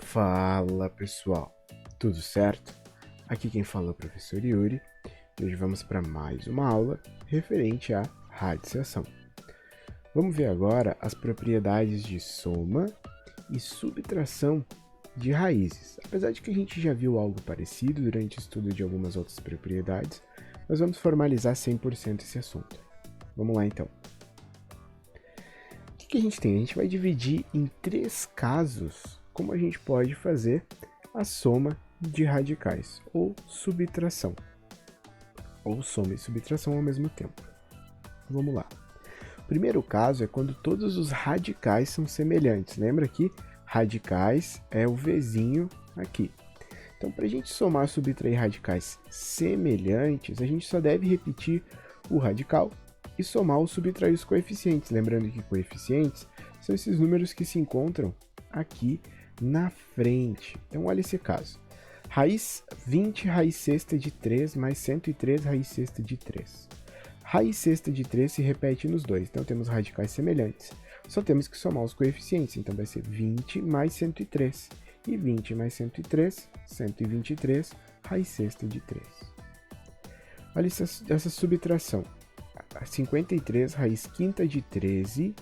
Fala pessoal, tudo certo? Aqui quem fala é o professor Yuri e hoje vamos para mais uma aula referente à radiciação. Vamos ver agora as propriedades de soma e subtração de raízes. Apesar de que a gente já viu algo parecido durante o estudo de algumas outras propriedades, nós vamos formalizar 100% esse assunto. Vamos lá então. O que a gente tem? A gente vai dividir em 3 casos como a gente pode fazer a soma de radicais, ou subtração, ou soma e subtração ao mesmo tempo. Vamos lá. O primeiro caso é quando todos os radicais são semelhantes. Lembra que radicais é o Vzinho aqui. Então, para a gente somar e subtrair radicais semelhantes, a gente só deve repetir o radical e somar ou subtrair os coeficientes. Lembrando que coeficientes são esses números que se encontram aqui na frente. Então, olha esse caso. Raiz 20 raiz sexta de 3 mais 103 raiz sexta de 3. Raiz sexta de 3 se repete nos dois, então temos radicais semelhantes. Só temos que somar os coeficientes, então vai ser 20 mais 103. E 20 mais 103, 123, raiz sexta de 3. Olha essa subtração. 53 raiz quinta de 13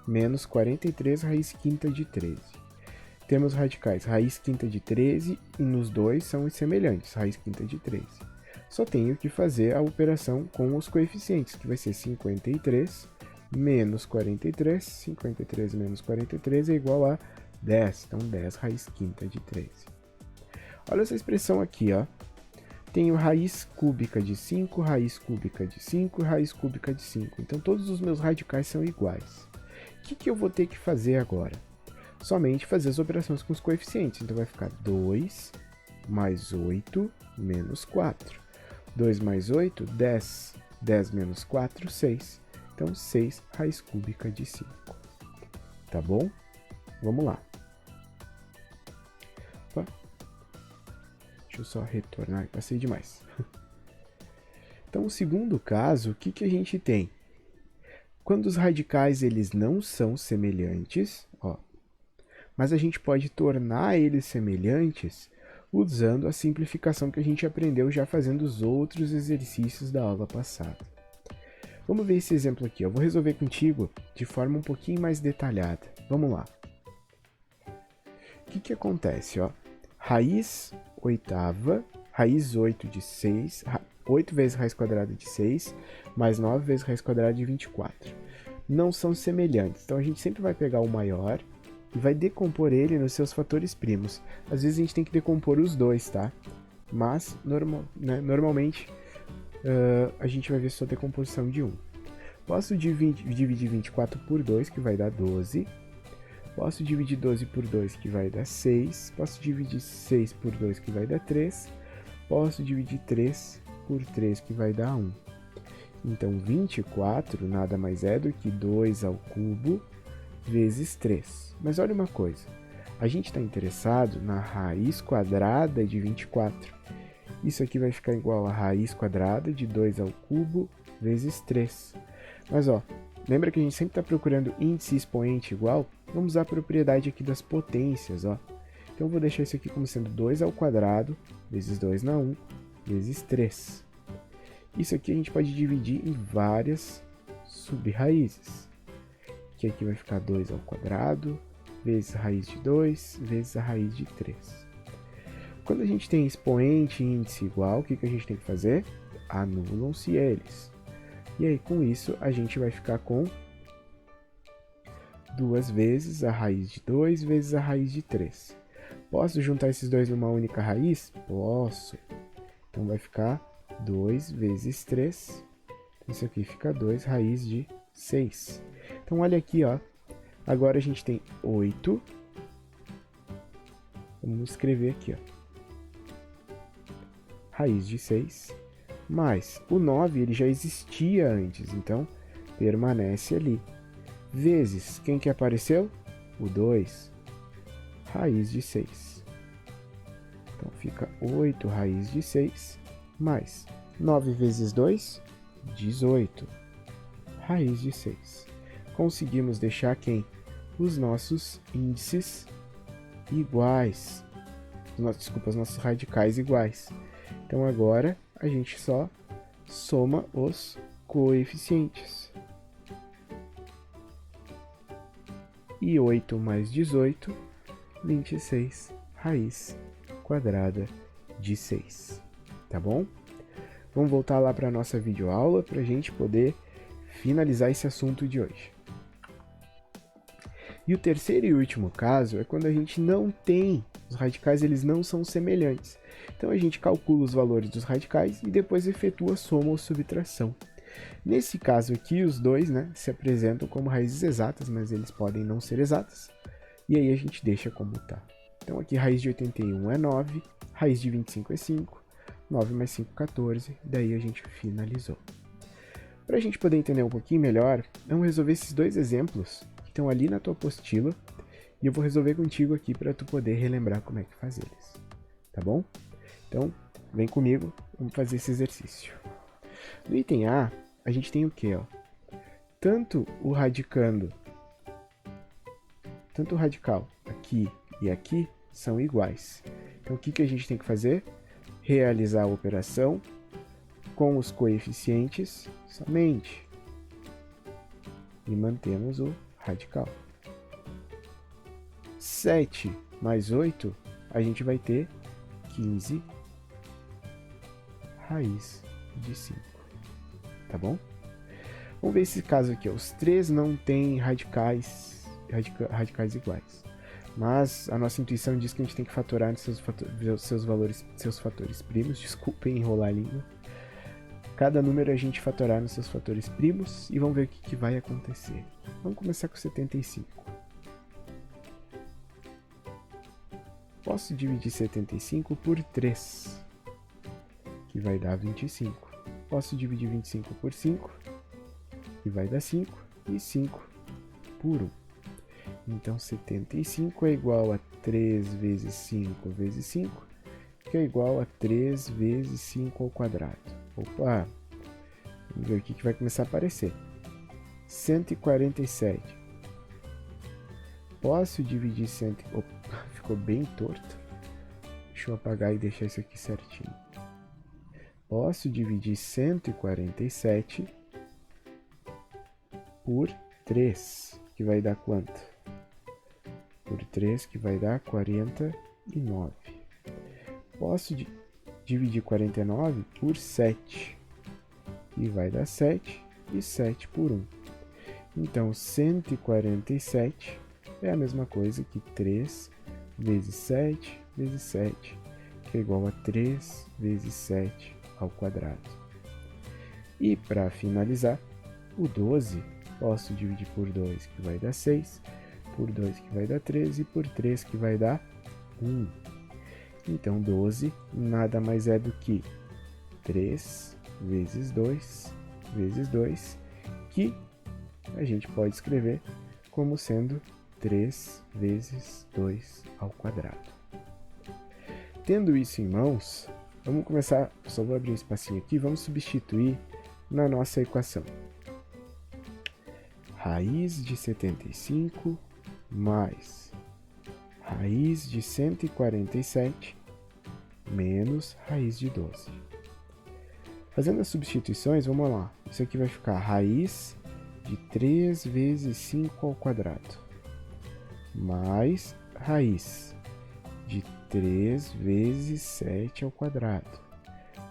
menos 43 raiz quinta de 13. Temos radicais raiz quinta de 13 e nos dois são semelhantes, raiz quinta de 13. Só tenho que fazer a operação com os coeficientes, que vai ser 53 menos 43, 53 menos 43 é igual a 10, então 10 raiz quinta de 13. Olha essa expressão aqui, ó. Tenho raiz cúbica de 5, raiz cúbica de 5 e raiz cúbica de 5. Então todos os meus radicais são iguais. O que eu vou ter que fazer agora? Somente fazer as operações com os coeficientes. Então vai ficar 2 mais 8 menos 4. 2 mais 8, 10. 10 menos 4, 6. Então 6 raiz cúbica de 5. Tá bom? Vamos lá. Opa. Deixa eu só retornar, passei demais. Então, o segundo caso, o que a gente tem? Quando os radicais eles não são semelhantes, ó, mas a gente pode tornar eles semelhantes usando a simplificação que a gente aprendeu já fazendo os outros exercícios da aula passada. Vamos ver esse exemplo aqui. Eu vou resolver contigo de forma um pouquinho mais detalhada. Vamos lá. O que acontece? Ó? Raiz oitava, raiz 8 de 6, 8 vezes raiz quadrada de 6, mais 9 vezes raiz quadrada de 24. Não são semelhantes, então a gente sempre vai pegar o maior e vai decompor ele nos seus fatores primos. Às vezes a gente tem que decompor os dois, tá? Mas, normalmente, a gente vai ver só decomposição de 1. Posso dividir 24 por 2, que vai dar 12. Posso dividir 12 por 2, que vai dar 6. Posso dividir 6 por 2, que vai dar 3. Posso dividir 3 por 3, que vai dar 1. Então, 24 nada mais é do que 2 ao cubo vezes 3. Mas olha uma coisa, a gente está interessado na raiz quadrada de 24. Isso aqui vai ficar igual a raiz quadrada de 2 ao cubo vezes 3. Mas, ó, lembra que a gente sempre está procurando índice e expoente igual? Vamos usar a propriedade aqui das potências, ó. Então, eu vou deixar isso aqui como sendo 2 ao quadrado vezes 2 na 1 vezes 3. Isso aqui a gente pode dividir em várias sub-raízes. Que aqui vai ficar 2 ao quadrado vezes a raiz de 2 vezes a raiz de 3. Quando a gente tem expoente e índice igual, o que a gente tem que fazer? Anulam-se eles. E aí, com isso, a gente vai ficar com 2 vezes a raiz de 2 vezes a raiz de 3. Posso juntar esses dois numa única raiz? Posso. Então, vai ficar 2 vezes 3. Isso aqui fica 2 raiz de 6. Então, olha aqui, ó. Agora a gente tem 8. Vamos escrever aqui, ó. Raiz de 6. Mais o 9, ele já existia antes, então permanece ali. Vezes, quem que apareceu? O 2. Raiz de 6. Então, fica 8 raiz de 6. Mais 9 vezes 2, 18. Raiz de 6. Conseguimos deixar quem? Os nossos índices iguais. Desculpa, os nossos radicais iguais. Então agora a gente só soma os coeficientes. E 8 mais 18, 26 raiz quadrada de 6. Tá bom? Vamos voltar lá para a nossa videoaula para a gente poder finalizar esse assunto de hoje. E o terceiro e último caso é quando a gente não tem, os radicais eles não são semelhantes. Então a gente calcula os valores dos radicais e depois efetua soma ou subtração. Nesse caso aqui, os dois, né, se apresentam como raízes exatas, mas eles podem não ser exatas. E aí a gente deixa como está. Então aqui raiz de 81 é 9, raiz de 25 é 5, 9 mais 5, 14, daí a gente finalizou. Para a gente poder entender um pouquinho melhor, vamos resolver esses dois exemplos que estão ali na tua apostila e eu vou resolver contigo aqui para tu poder relembrar como é que faz eles, tá bom? Então, vem comigo, vamos fazer esse exercício. No item A, a gente tem o quê? Ó? Tanto o radical aqui e aqui são iguais. Então, o que a gente tem que fazer? Realizar a operação com os coeficientes somente. E mantemos o radical. 7 mais 8, a gente vai ter 15 raiz de 5. Tá bom? Vamos ver esse caso aqui. Ó. Os três não têm radicais iguais. Mas a nossa intuição diz que a gente tem que fatorar seus fatores primos. Desculpem enrolar a língua. Cada número a gente fatorar nos seus fatores primos e vamos ver o que vai acontecer. Vamos começar com 75. Posso dividir 75 por 3, que vai dar 25. Posso dividir 25 por 5, que vai dar 5, e 5 por 1. Então 75 é igual a 3 vezes 5 vezes 5, que é igual a 3 vezes 5 ao quadrado. Opa! Vamos ver o que vai começar a aparecer. 147. Posso dividir 100... Opa, ficou bem torto. Deixa eu apagar e deixar isso aqui certinho. Posso dividir 147 por 3, que vai dar quanto? Por 3, que vai dar 49. Posso dividir 49 por 7, que vai dar 7, e 7 por 1. Então, 147 é a mesma coisa que 3 vezes 7 vezes 7, que é igual a 3 vezes 7 ao quadrado. E para finalizar, o 12 posso dividir por 2, que vai dar 6, por 2, que vai dar 13, e por 3, que vai dar 1. Então, 12 nada mais é do que 3 vezes 2 vezes 2, que a gente pode escrever como sendo 3 vezes 2 ao quadrado. Tendo isso em mãos, vamos começar, só vou abrir um espacinho aqui, vamos substituir na nossa equação. Raiz de 75 mais raiz de 147 menos raiz de 12. Fazendo as substituições, vamos lá. Isso aqui vai ficar raiz de 3 vezes 5 ao quadrado mais raiz de 3 vezes 7 ao quadrado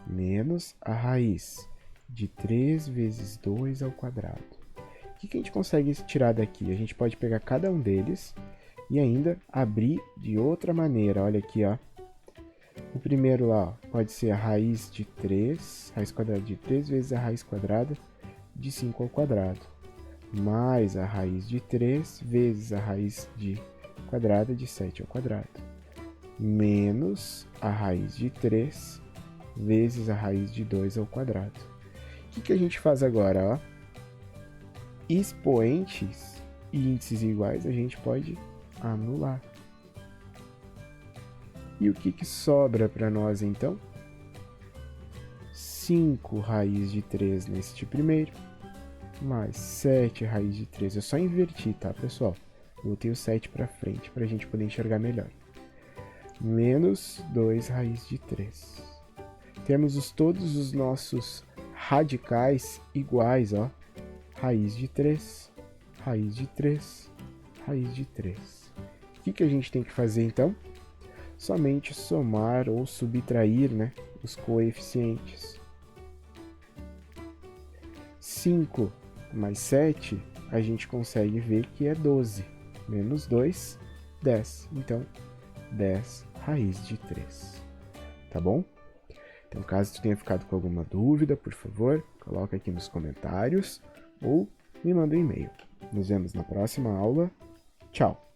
menos a raiz de 3 vezes 2 ao quadrado. O que a gente consegue tirar daqui? A gente pode pegar cada um deles e ainda abrir de outra maneira. Olha aqui, ó. O primeiro lá, ó, pode ser a raiz de 3, raiz quadrada de 3 vezes a raiz quadrada de 5 ao quadrado, mais a raiz de 3 vezes a raiz quadrada de 7 ao quadrado, menos a raiz de 3 vezes a raiz de 2 ao quadrado. O que a gente faz agora? Ó? Expoentes e índices iguais a gente pode anular. E o que sobra para nós então? 5 raiz de 3 neste primeiro, mais 7 raiz de 3. Eu só inverti, tá, pessoal? Botei o 7 para frente para a gente poder enxergar melhor. menos 2 raiz de 3. Temos todos os nossos radicais iguais, ó. Raiz de 3, raiz de 3, raiz de 3. O que a gente tem que fazer, então? Somente somar ou subtrair, né, os coeficientes. 5 mais 7, a gente consegue ver que é 12. Menos 2, 10. Então, 10 raiz de 3. Tá bom? Então, caso tu tenha ficado com alguma dúvida, por favor, coloca aqui nos comentários ou me manda um e-mail. Nos vemos na próxima aula. Tchau!